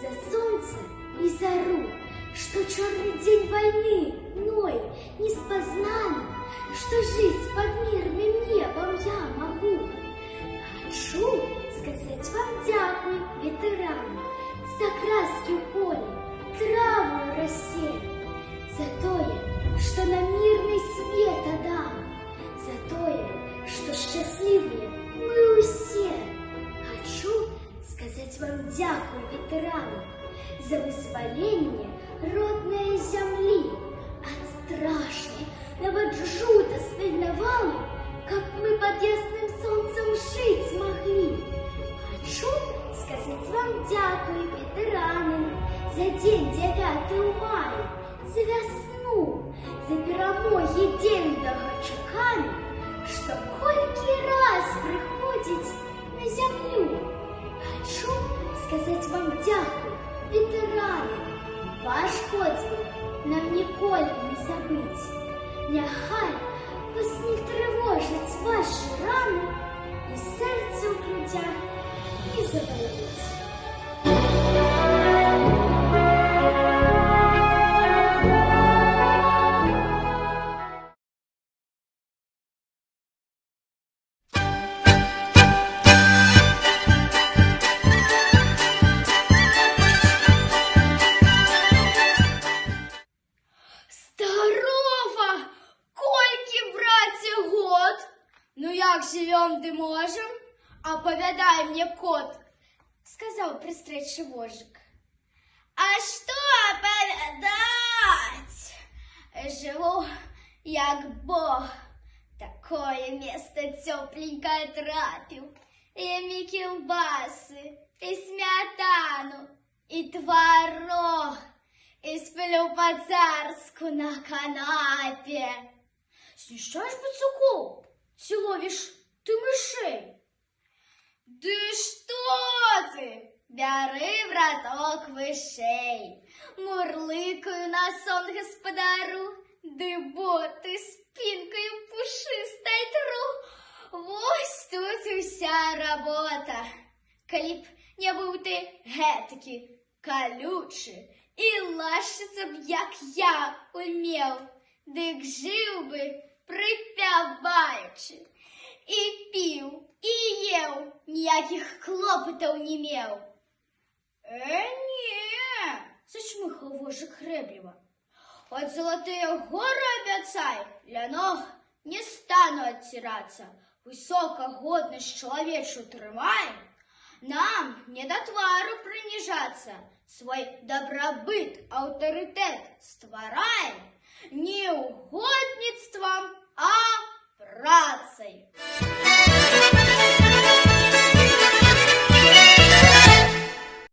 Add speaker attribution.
Speaker 1: за солнце и зару, что черный день войны мной не спознан, что жить под мирным небом я могу. Хочу сказать вам дякую, ветераны, за краски в поле, траву рассеян, за тое, что нам мирный свет отдал, за тое, что счастливые мы все. Хочу сказать вам дякую, ветераны, за вызволение родной земли от страшной, нават жутостной навалы, как мы под ясным солнцем жить смогли. Хочу сказать вам дякую, ветераны, за день 9 мая, за весну, за перемоги дельного чекана, что кольки раз приходит на землю. Хочу сказать вам дякую, ветераны, ваш подвиг нам ніколи не забыть. Нехай вас не тривожать ваші рани, і серце у грудях не заболить.
Speaker 2: Ну як живем, де можем? Оповядай мне, кот, сказал пристречий вожик. А что оповядать? Живу, як Бог, такое место тепленькое трапил. И килбасы, и сметану, и творог, и сплю по-царску на канапе. Съезжаешь, пацуков? Чи ловишь ты мышей? Да что ты? Бяры в роток вышей. Мурлыкаю на сон господару, да боты спинкою пушистой тру. Вось тут и вся работа. Коли б не был ты гэтаки колючий, и лашиться б, як я умел, дык жил бы, припяваючи, і пів, і єв, ніяких клопотів не мів. Ні, зачмихав вожик хребліво. От золотые горы обяцай, для ног не стану оттираться. Высоко годность человечу трымаем, нам не до твару принижаться, свой добробыт, авторитет створаем, неугодництвом